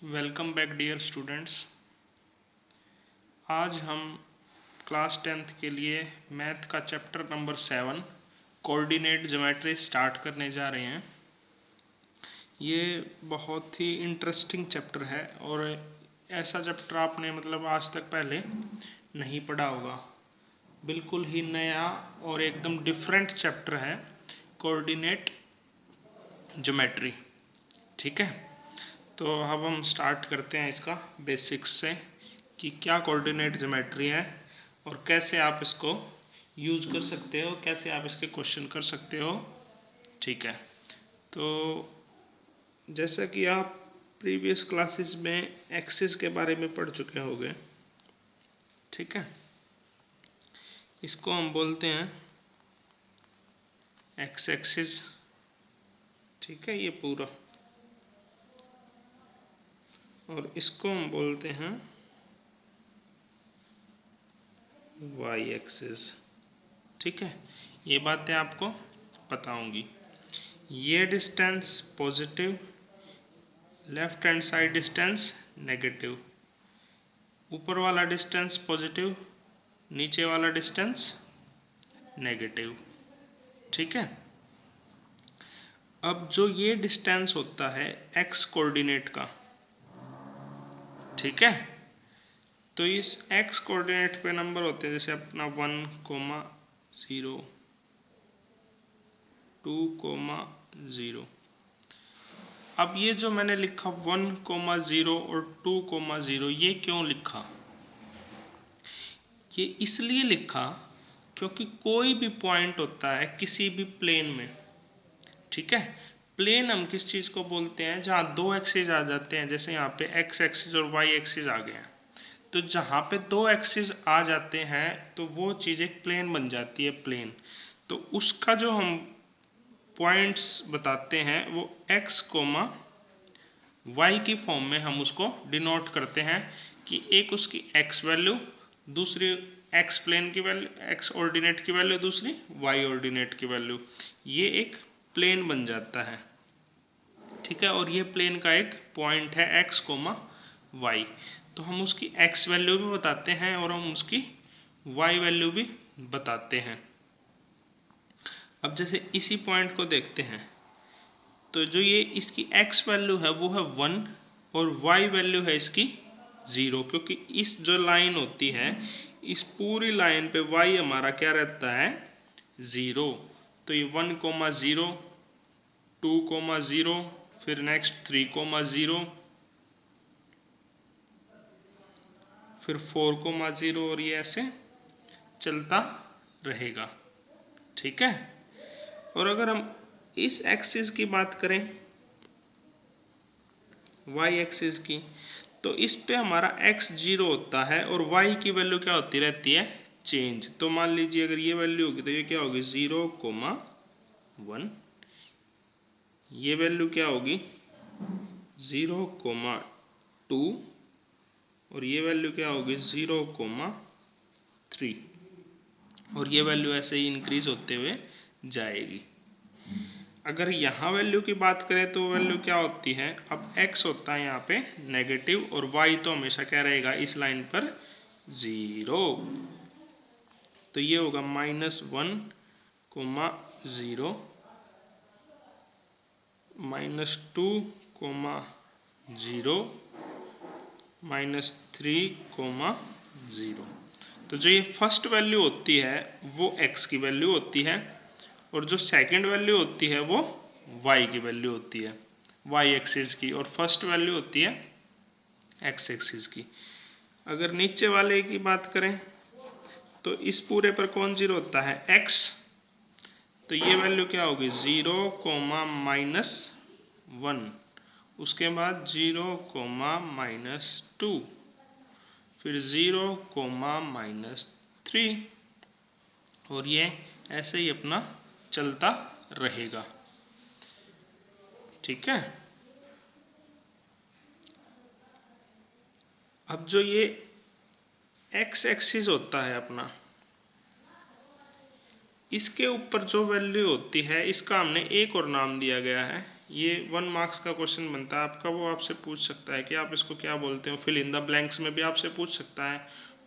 Welcome back dear students. आज हम class 10th के लिए मैथ का chapter number 7 coordinate geometry start करने जा रहे हैं। ये बहुत ही इंटरेस्टिंग चैप्टर है और ऐसा चैप्टर आपने आज तक पहले नहीं पढ़ा होगा। बिल्कुल ही नया और एकदम डिफरेंट चैप्टर है कोऑर्डिनेट ज्योमेट्री। ठीक है, तो अब हम स्टार्ट करते हैं इसका बेसिक्स से कि क्या कोऑर्डिनेट ज्योमेट्री है और कैसे आप इसको यूज कर सकते हो, कैसे आप इसके क्वेश्चन कर सकते हो। ठीक है, तो जैसा कि आप प्रीवियस क्लासेस में एक्सिस के बारे में पढ़ चुके होंगे। ठीक है, इसको हम बोलते हैं एक्स एक्सिस। ठीक है, ये पूरा, और इसको हम बोलते हैं वाई एक्सिस। ठीक है, ये बातें आपको पता होंगी। ये distance positive, left hand side distance negative, ऊपर वाला डिस्टेंस पॉजिटिव, नीचे वाला डिस्टेंस नेगेटिव। ठीक है, अब जो ये डिस्टेंस होता है एक्स कोऑर्डिनेट का, ठीक है, तो इस एक्स कोऑर्डिनेट पे नंबर होते हैं जैसे अपना 1,0, 2,0। अब ये जो मैंने लिखा 1,0 और 2,0, ये क्यों लिखा? ये इसलिए लिखा क्योंकि कोई भी पॉइंट होता है किसी भी प्लेन में, ठीक है, प्लेन हम किस चीज़ को बोलते हैं जहाँ दो एक्सिस आ जाते हैं। जैसे यहाँ पे एक्स एक्सिस और वाई एक्सिस आ गए हैं, तो जहाँ पे दो एक्सिस आ जाते हैं तो वो चीज़ एक प्लेन बन जाती है, प्लेन। तो उसका जो हम पॉइंट्स बताते हैं वो एक्स कोमा वाई की फॉर्म में हम उसको डिनोट करते हैं कि एक उसकी एक्स वैल्यू, दूसरी एक्स प्लेन की वैल्यू, एक्स ऑर्डिनेट की वैल्यू, दूसरी वाई ऑर्डिनेट की वैल्यू, ये एक प्लेन बन जाता है। ठीक है, और ये प्लेन का एक पॉइंट है एक्स कोमा वाई। तो हम उसकी एक्स वैल्यू भी बताते हैं और हम उसकी वाई वैल्यू भी बताते हैं। अब जैसे इसी पॉइंट को देखते हैं, तो जो ये इसकी एक्स वैल्यू है वो है 1 और वाई वैल्यू है इसकी 0, क्योंकि इस जो लाइन होती है इस पूरी लाइन पे वाई हमारा क्या रहता है, 0। तो ये 1,0, 2,0, फिर नेक्स्ट 3,0, फिर 4,0 और ये ऐसे चलता रहेगा। ठीक है, और अगर हम इस एक्सिस की बात करें, वाई एक्सिस की, तो इस पे हमारा x 0 होता है और y की वैल्यू क्या होती रहती है, चेंज। तो मान लीजिए अगर ये वैल्यू होगी तो ये क्या होगी 0,1, ये वैल्यू क्या होगी 0,2 और ये वैल्यू क्या होगी 0,3, और ये वैल्यू ऐसे ही इंक्रीज होते हुए जाएगी। अगर यहाँ वैल्यू की बात करें तो वैल्यू क्या होती है, अब x होता है यहाँ पे नेगेटिव और y तो हमेशा क्या रहेगा इस लाइन पर 0। तो ये होगा -1,0, -2,0, -3,0। तो जो ये फर्स्ट वैल्यू होती है वो x की वैल्यू होती है और जो सेकंड वैल्यू होती है वो y की वैल्यू होती है, y एक्सिस की, और फर्स्ट वैल्यू होती है x एक्सिस की। अगर नीचे वाले की बात करें तो इस पूरे पर कौन 0 होता है, x। तो ये वैल्यू क्या होगी 0,-1, उसके बाद 0,-2, फिर 0,-3, और ये ऐसे ही अपना चलता रहेगा। ठीक है, अब जो ये x एक्सिस होता है अपना, इसके ऊपर जो वैल्यू होती है इसका हमने एक और नाम दिया गया है, ये 1 मार्क्स का क्वेश्चन बनता है आपका, वो आपसे पूछ सकता है कि आप इसको क्या बोलते हो। फिल इन द ब्लैंक्स में भी आपसे पूछ सकता है,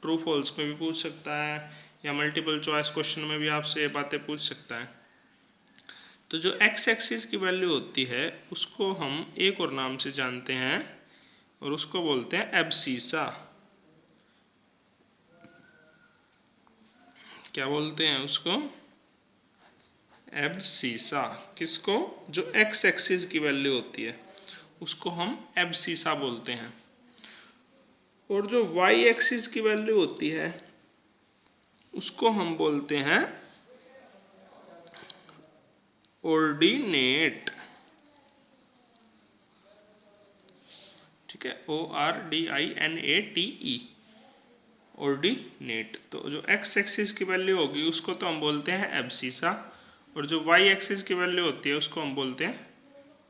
ट्रू फॉल्स में भी पूछ सकता है, या मल्टीपल चॉइस क्वेश्चन में भी आपसे ये बातें पूछ सकता है। तो जो एक्स एक्सिस की वैल्यू होती है उसको हम एक और नाम से जानते हैं और उसको बोलते हैं एब्सीसा। क्या बोलते हैं उसको? एब्सीसा। किसको? जो एक्स एक्सिस की वैल्यू होती है उसको हम एब्सीसा बोलते हैं। और जो वाई एक्सिस की वैल्यू होती है उसको हम बोलते हैं ऑर्डिनेट। ठीक है, ORDINATE, ऑर्डिनेट। तो जो एक्स एक्सिस की वैल्यू होगी उसको तो हम बोलते हैं एब्सीसा, और जो वाई एक्सिस की वैल्यू होती है उसको हम बोलते हैं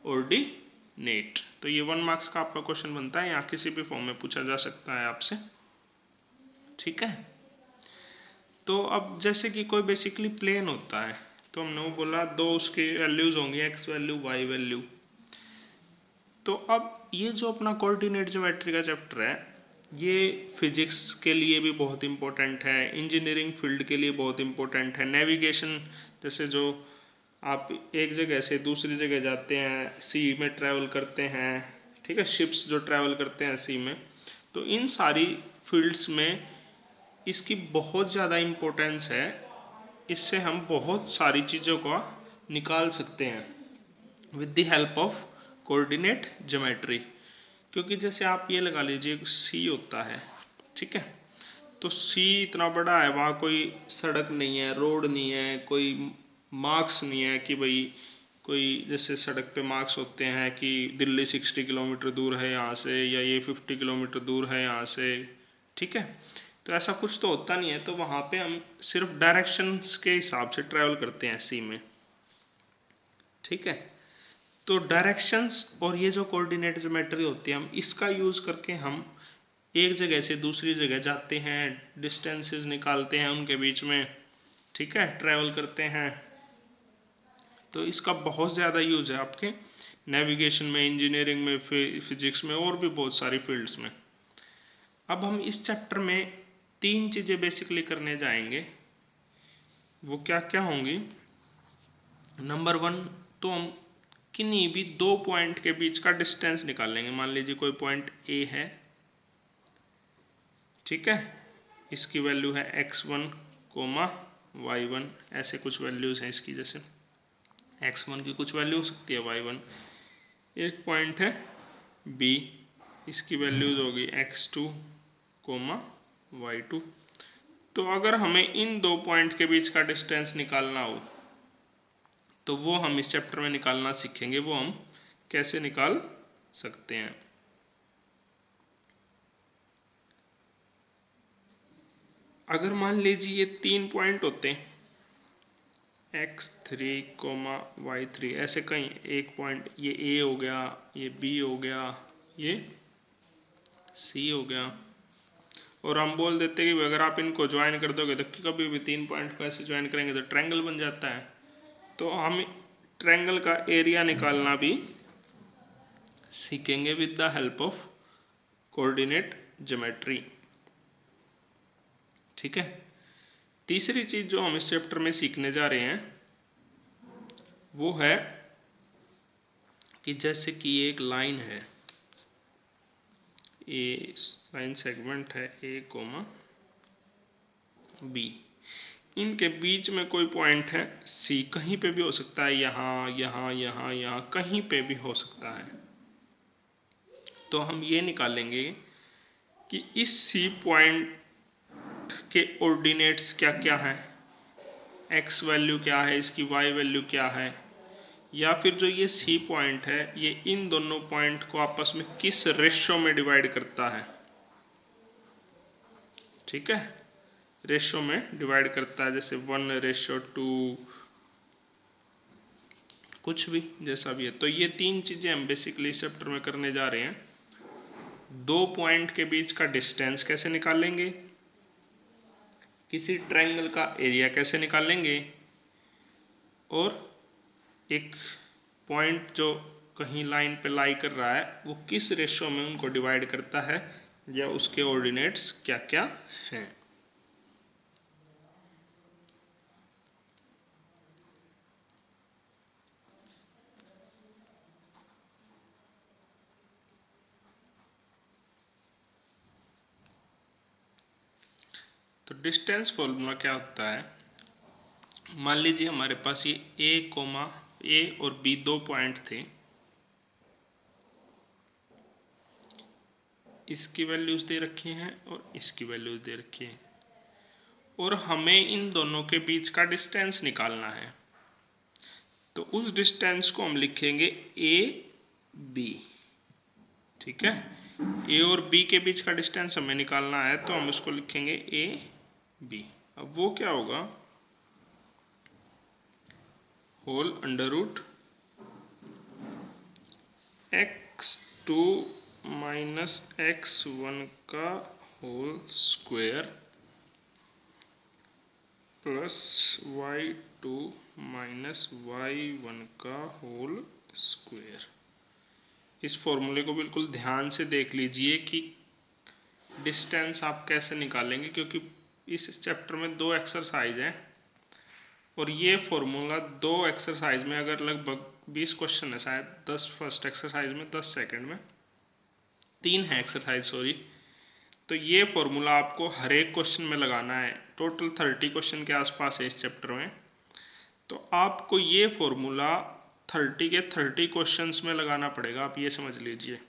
ऑर्डिनेट। तो ये 1 मार्क्स का आपका क्वेश्चन बनता है, यहाँ किसी भी फॉर्म में पूछा जा सकता है आपसे। ठीक है, तो अब जैसे कि कोई बेसिकली प्लेन होता है तो हमने वो बोला दो उसकी वैल्यूज होंगी, एक्स वैल्यू वाई वैल्यू। तो अब ये जो अपना कोऑर्डिनेट ज्योमेट्री का चैप्टर है ये फिजिक्स के लिए भी बहुत इंपॉर्टेंट है, इंजीनियरिंग फील्ड के लिए बहुत इंपॉर्टेंट है, नेविगेशन जैसे जो आप एक जगह से दूसरी जगह जाते हैं, सी में ट्रैवल करते हैं, ठीक है, शिप्स जो ट्रैवल करते हैं सी में, तो इन सारी फील्ड्स में इसकी बहुत ज़्यादा इम्पोर्टेंस है। इससे हम बहुत सारी चीज़ों को निकाल सकते हैं with the help of coordinate geometry. क्योंकि जैसे आप ये लगा लीजिए सी होता है, ठीक है, तो सी इतना बड़ा है, वहाँ कोई सड़क नहीं है, रोड नहीं है, कोई मार्क्स नहीं है कि भाई कोई जैसे सड़क पे मार्क्स होते हैं कि दिल्ली 60 किलोमीटर दूर है यहाँ से, या ये 50 किलोमीटर दूर है यहाँ से। ठीक है, तो ऐसा कुछ तो होता नहीं है, तो वहाँ पे हम सिर्फ डायरेक्शंस के हिसाब से ट्रैवल करते हैं सी में। ठीक है, तो डायरेक्शंस और ये जो कोऑर्डिनेट ज्योमेट्री होती है हम इसका यूज़ करके हम एक जगह से दूसरी जगह जाते हैं, डिस्टेंसेस निकालते हैं उनके बीच में, ठीक है, ट्रैवल करते हैं। तो इसका बहुत ज़्यादा यूज़ है आपके नेविगेशन में, इंजीनियरिंग में, फिजिक्स में और भी बहुत सारी फील्ड्स में। अब हम इस चैप्टर में 3 चीज़ें बेसिकली करने जाएंगे। वो क्या क्या होंगी? नंबर 1, तो हम किन्हीं भी 2 पॉइंट के बीच का डिस्टेंस निकालेंगे। मान लीजिए कोई पॉइंट ए है, ठीक है, इसकी वैल्यू है x1, y1, ऐसे कुछ वैल्यूज़ हैं इसकी, जैसे x1 की कुछ वैल्यू हो सकती है y1। एक पॉइंट है b, इसकी वैल्यूज़ होगी x2, y2। तो अगर हमें इन 2 पॉइंट के बीच का डिस्टेंस निकालना हो तो वो हम इस चैप्टर में निकालना सीखेंगे। वो हम कैसे निकाल सकते हैं? अगर मान लीजिए ये 3 पॉइंट होते हैं x3, y3, ऐसे कहीं एक पॉइंट, ये a हो गया, ये b हो गया, ये c हो गया, और हम बोल देते हैं कि अगर आप इनको ज्वाइन कर दोगे तो कभी भी 3 पॉइंट को ऐसे ज्वाइन करेंगे तो ट्रायंगल बन जाता है। तो हम ट्रायंगल का एरिया निकालना भी सीखेंगे with the help of coordinate geometry. ठीक है, तीसरी चीज जो हम इस चैप्टर में सीखने जा रहे हैं वो है कि जैसे कि एक लाइन है, ए लाइन सेगमेंट है ए कोमा बी, इनके बीच में कोई पॉइंट है सी, कहीं पे भी हो सकता है, यहाँ यहाँ यहाँ यहाँ कहीं पे भी हो सकता है। तो हम ये निकालेंगे कि इस सी पॉइंट के ऑर्डिनेट्स क्या क्या हैं, एक्स वैल्यू क्या है इसकी, वाई वैल्यू क्या है, या फिर जो ये सी पॉइंट है ये इन दोनों पॉइंट को आपस में किस रेशो में डिवाइड करता है। ठीक है, रेशो में डिवाइड करता है, जैसे 1:2, कुछ भी जैसा भी है। तो ये 3 चीज़ें हम बेसिकली इस चैप्टर में करने जा रहे हैं। 2 पॉइंट के बीच का डिस्टेंस कैसे निकालेंगे, किसी ट्रायंगल का एरिया कैसे निकालेंगे, और एक पॉइंट जो कहीं लाइन पे लाई कर रहा है वो किस रेशो में उनको डिवाइड करता है या उसके ऑर्डिनेट्स क्या क्या हैं। तो डिस्टेंस फॉर्मूला क्या होता है, मान लीजिए हमारे पास ये ए और बी दो पॉइंट थे, इसकी वैल्यूज दे रखी हैं और इसकी वैल्यूज दे रखी हैं, और हमें इन दोनों के बीच का डिस्टेंस निकालना है। तो उस डिस्टेंस को हम लिखेंगे ए बी। ठीक है, ए और बी के बीच का डिस्टेंस हमें निकालना है तो हम इसको लिखेंगे ए बी। अब वो क्या होगा, whole under root x2 minus x1 का whole square plus y2 minus y1 का होल स्क्वायर। इस फॉर्मूले को बिल्कुल ध्यान से देख लीजिए कि डिस्टेंस आप कैसे निकालेंगे, क्योंकि इस चैप्टर में दो एक्सरसाइज हैं और ये फॉर्मूला दो एक्सरसाइज में, अगर लगभग 20 क्वेश्चन है शायद, 10 फर्स्ट एक्सरसाइज में, 10 सेकंड में, 3 है एक्सरसाइज सॉरी, तो ये फॉर्मूला आपको हर एक क्वेश्चन में लगाना है। टोटल 30 क्वेश्चन के आसपास है इस चैप्टर में, तो आपको ये फॉर्मूला 30 के 30 क्वेश्चंस में लगाना पड़ेगा, आप ये समझ लीजिए।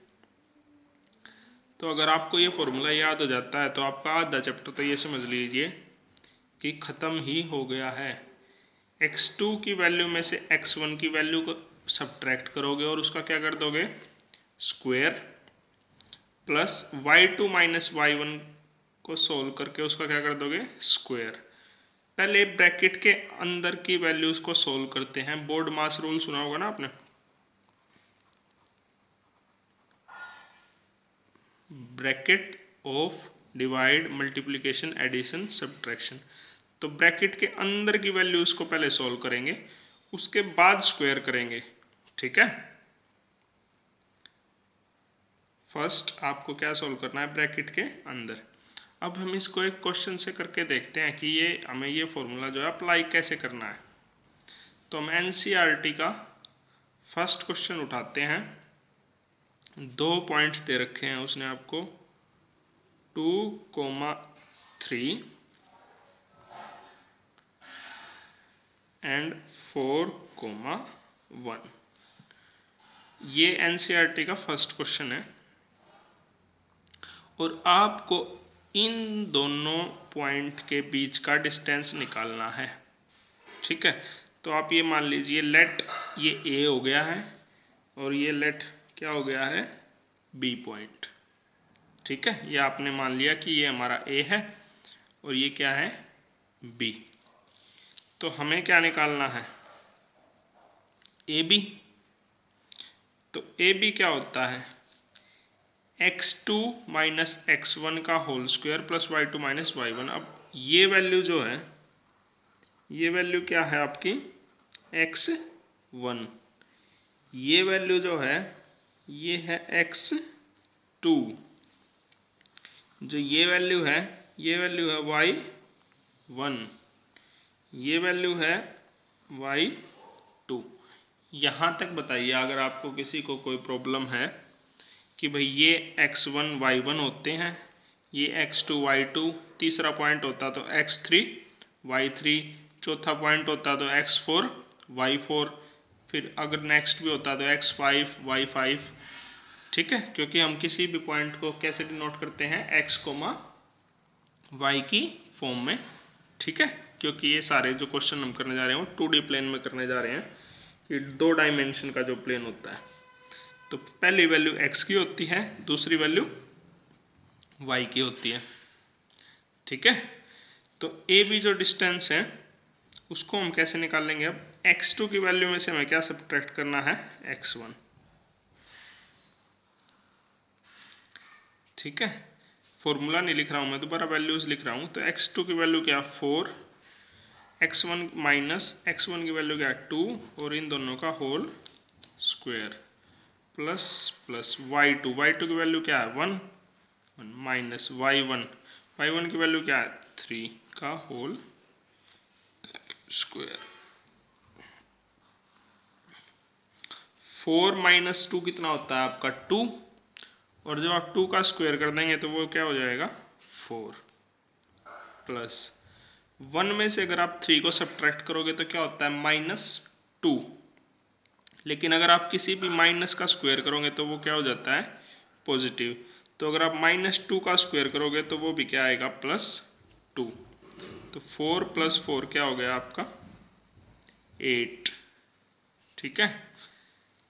तो अगर आपको ये फॉर्मूला याद हो जाता है तो आपका आधा चैप्टर तो ये समझ लीजिए कि ख़त्म ही हो गया है। x2 की वैल्यू में से x1 की वैल्यू को सब्ट्रैक्ट करोगे और उसका क्या कर दोगे, square, plus y2 minus y1 को सोल्व करके उसका क्या कर दोगे, स्क्वायर। पहले ब्रैकेट के अंदर की वैल्यूज को सोल्व करते हैं। बोर्ड मास रूल सुना होगा ना आपने, bracket of divide multiplication addition subtraction. तो ब्रैकेट के अंदर की वैल्यूज को पहले सोल्व करेंगे, उसके बाद स्क्वायर करेंगे। ठीक है, फर्स्ट आपको क्या सोल्व करना है, ब्रैकेट के अंदर। अब हम इसको एक क्वेश्चन से करके देखते हैं कि ये हमें ये फॉर्मूला जो है अप्लाई कैसे करना है। तो हम एनसीईआरटी का फर्स्ट क्वेश्चन उठाते हैं। दो पॉइंट्स दे रखे हैं उसने आपको, 2,3 एंड 4,1। ये एनसीईआरटी का फर्स्ट क्वेश्चन है और आपको इन दोनों पॉइंट के बीच का डिस्टेंस निकालना है। ठीक है, तो आप ये मान लीजिए लेट ये ए हो गया है और ये लेट क्या हो गया है, बी पॉइंट। ठीक है, ये आपने मान लिया कि ये हमारा ए है और ये क्या है, बी। तो हमें क्या निकालना है, ए बी। तो ए बी क्या होता है, x2 माइनस x1 का whole square plus y2 minus y1। अब ये वैल्यू जो है, ये वैल्यू क्या है आपकी, x1। ये वैल्यू जो है ये है x2। जो ये वैल्यू है, ये वैल्यू है y1, ये वैल्यू है y2। यहाँ तक बताइए अगर आपको किसी को कोई प्रॉब्लम है कि भाई ये x1 y1 होते हैं, ये x2 y2, तीसरा पॉइंट होता तो x3 y3, चौथा पॉइंट होता तो x4 y4, फिर अगर नेक्स्ट भी होता तो x5 y5। ठीक है, क्योंकि हम किसी भी पॉइंट को कैसे डिनोट करते हैं, x, y की फॉर्म में। ठीक है, क्योंकि ये सारे जो क्वेश्चन हम करने जा रहे हैं वो 2D प्लेन में करने जा रहे हैं, कि 2 डायमेंशन का जो प्लेन होता है। तो पहली वैल्यू x की होती है, दूसरी वैल्यू y की होती है। ठीक है, तो ए बी जो डिस्टेंस है उसको हम कैसे निकालेंगे, अब x2 की वैल्यू में से हमें क्या सब्ट्रैक्ट करना है, x1। ठीक है, फॉर्मूला नहीं लिख रहा हूँ मैं, दोबारा वैल्यूज लिख रहा हूँ। तो x2 की वैल्यू क्या, 4, x1 माइनस x1 की वैल्यू क्या, 2, और इन दोनों का whole square. Plus plus y2 की वैल्यू क्या है 1 1 माइनस y1 की वैल्यू क्या है 3 का होल स्क्वायर। 4 माइनस 2 कितना होता है आपका 2, और जब आप 2 का स्क्वायर कर देंगे तो वो क्या हो जाएगा 4, प्लस 1 में से अगर आप 3 को सब्ट्रैक्ट करोगे तो क्या होता है -2, लेकिन अगर आप किसी भी माइनस का स्क्वायर करोगे तो वो क्या हो जाता है पॉजिटिव। तो अगर आप -2 का स्क्वायर करोगे तो वो भी क्या आएगा +2। तो 4 + 4 क्या हो गया आपका 8। ठीक है,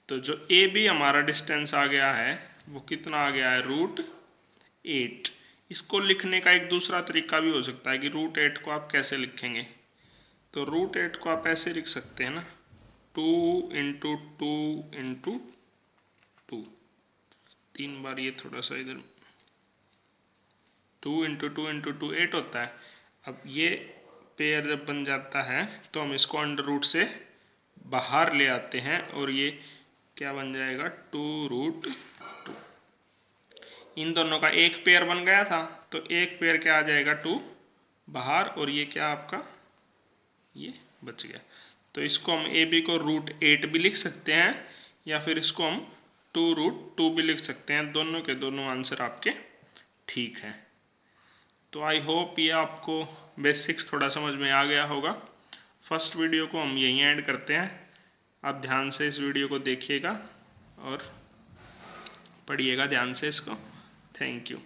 तो जो ए बी हमारा डिस्टेंस आ गया है वो कितना आ गया है √8। इसको लिखने का एक दूसरा तरीका भी हो सकता है कि √8 को आप कैसे लिखेंगे। तो √8 को आप ऐसे लिख सकते हैं ना 2 × 2 × 2, 3 बार ये थोड़ा सा इधर 2 × 2 × 2 8 होता है। अब ये पेयर जब बन जाता है तो हम इसको अंडर रूट से बाहर ले आते हैं और ये क्या बन जाएगा 2√2। इन दोनों का एक पेयर बन गया था तो एक पेयर क्या आ जाएगा 2 बाहर, और ये क्या आपका ये बच गया। तो इसको हम ए बी को √8 भी लिख सकते हैं या फिर इसको हम 2√2 भी लिख सकते हैं। दोनों के दोनों आंसर आपके ठीक हैं। तो आई होप ये आपको बेसिक्स थोड़ा समझ में आ गया होगा। फर्स्ट वीडियो को हम यहीं एंड करते हैं। आप ध्यान से इस वीडियो को देखिएगा और पढ़िएगा ध्यान से इसको। Thank you.